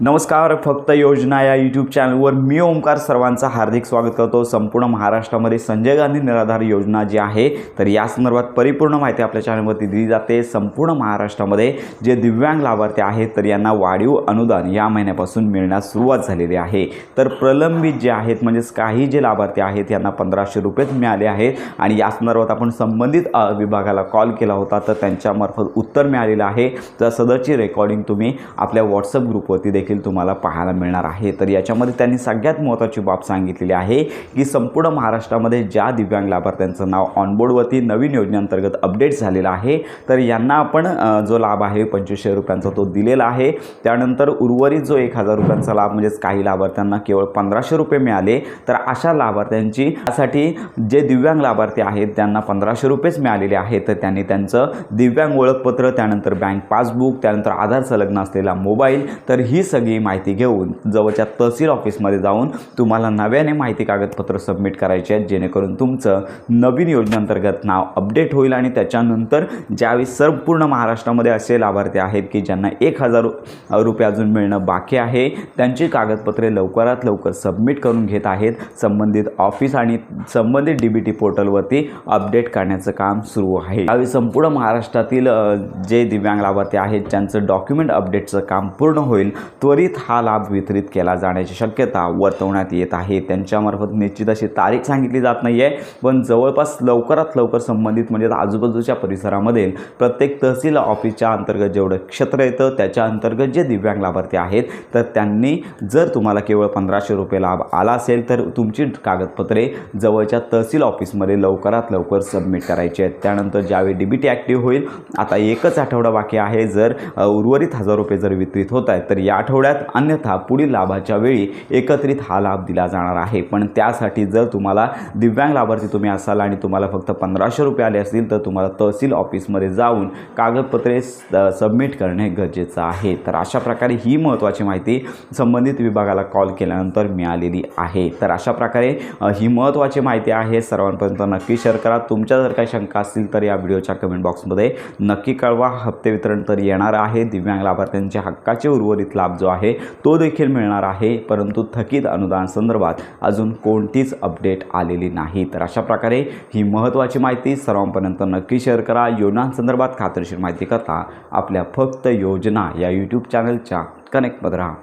नमस्कार. फक्त योजना या यूट्यूब चॅनलवर मी ओमकार सर्वांचं हार्दिक स्वागत करतो. संपूर्ण महाराष्ट्रामध्ये संजय गांधी निराधार योजना जी आहे तर या संदर्भात परिपूर्ण माहिती आपल्या चॅनलवरती दिली जाते. संपूर्ण महाराष्ट्रामध्ये जे दिव्यांग लाभार्थी आहेत तर यांना वाढीव अनुदान या महिन्यापासून मिळण्यास सुरुवात झालेली आहे. तर प्रलंबित जे आहेत म्हणजेच काही जे लाभार्थी आहेत यांना 1500 रुपयेच मिळाले आहेत आणि या संदर्भात आपण संबंधित विभागाला कॉल केला होता तर त्यांच्यामार्फत उत्तर मिळालेलं आहे. तर सदरची रेकॉर्डिंग तुम्ही आपल्या व्हॉट्सअप ग्रुपवरती देखील तुम्हाला पाहायला मिळणार आहे. तर याच्यामध्ये त्यांनी सगळ्यात महत्त्वाची बाब सांगितलेली आहे की संपूर्ण महाराष्ट्रामध्ये ज्या दिव्यांग लाभार्थ्यांचं नाव ऑनबोर्डवरती नवीन योजनेअंतर्गत अपडेट झालेलं आहे तर यांना आपण जो लाभ आहे 2500 रुपयांचा तो दिलेला आहे. त्यानंतर उर्वरित जो 1000 रुपयांचा लाभ म्हणजेच काही लाभार्थ्यांना केवळ 1500 रुपये मिळाले. तर अशा लाभार्थ्यांची त्यासाठी जे दिव्यांग लाभार्थी आहेत त्यांना 1500 रुपयेच मिळालेले आहेत. तर त्यांनी त्यांचं दिव्यांग ओळखपत्र, त्यानंतर बँक पासबुक, त्यानंतर आधार संलग्न असलेला मोबाईल, तर ही सगळी माहिती घेऊन जवळच्या तहसील ऑफिसमध्ये जाऊन तुम्हाला नव्याने माहिती कागदपत्र सबमिट करायचे आहेत जेणेकरून तुमचं नवीन योजनेअंतर्गत नाव अपडेट होईल. आणि त्याच्यानंतर ज्यावेळी संपूर्ण महाराष्ट्रामध्ये असे लाभार्थी आहेत की ज्यांना 1000 रुपये अजून मिळणं बाकी आहे त्यांची कागदपत्रे लवकरात लवकर सबमिट करून घेत आहेत. संबंधित ऑफिस आणि संबंधित DBT पोर्टलवरती अपडेट करण्याचं काम सुरू आहे. यावेळी संपूर्ण महाराष्ट्रातील जे दिव्यांग लाभार्थी आहेत ज्यांचं डॉक्युमेंट अपडेटचं काम पूर्ण होईल त्वरित हा लाभ वितरित केला जाण्याची शक्यता वर्तवण्यात येत आहे. त्यांच्यामार्फत निश्चित अशी तारीख सांगितली जात नाही आहे पण जवळपास लवकरात लवकर संबंधित म्हणजे आजूबाजूच्या परिसरामध्ये प्रत्येक तहसील ऑफिसच्या अंतर्गत जेवढं क्षेत्र येतं त्याच्या अंतर्गत जे दिव्यांग लाभार्थी आहेत तर त्यांनी जर तुम्हाला केवळ 1500 रुपये लाभ आला असेल तर तुमची कागदपत्रे जवळच्या तहसील ऑफिसमध्ये लवकरात लवकर सबमिट करायची आहेत. त्यानंतर ज्यावेळी DBT ॲक्टिव्ह होईल, आता एकच आठवडा बाकी आहे, जर उर्वरित 1000 रुपये जर वितरित होत आहेत तर या आठवड्यात, अन्यथा पुढील लाभाच्या वेळी एकत्रित हा लाभ दिला जाणार आहे. पण त्यासाठी जर तुम्हाला दिव्यांग लाभार्थी तुम्ही असाल आणि तुम्हाला फक्त 1500 रुपये आले असतील तर तुम्हाला तहसील ऑफिसमध्ये जाऊन कागदपत्रे सबमिट करणे गरजेचं आहे. तर अशा प्रकारे ही महत्त्वाची माहिती संबंधित विभागाला कॉल केल्यानंतर मिळालेली आहे. तर अशा प्रकारे ही महत्त्वाची माहिती आहे. सर्वांपर्यंत नक्की शेअर करा. तुमच्या जर काही शंका असतील तर या व्हिडिओच्या कमेंट बॉक्समध्ये नक्की कळवा. हप्ते वितरण तर येणार आहे. दिव्यांग लाभार्थ्यांच्या हक्काचे उर्वरित लाभ जो आहे तो देखील मिळणार आहे, परंतु थकीत अनुदान संदर्भात अजून कोणतीच अपडेट आलेली नाही. तर अशा प्रकारे ही महत्त्वाची माहिती सर्वांपर्यंत नक्की शेअर करा. योजनांसंदर्भात खात्रीशीर माहिती करता आपल्या फक्त योजना या यूट्यूब चॅनलच्या कनेक्टमध्ये राहा.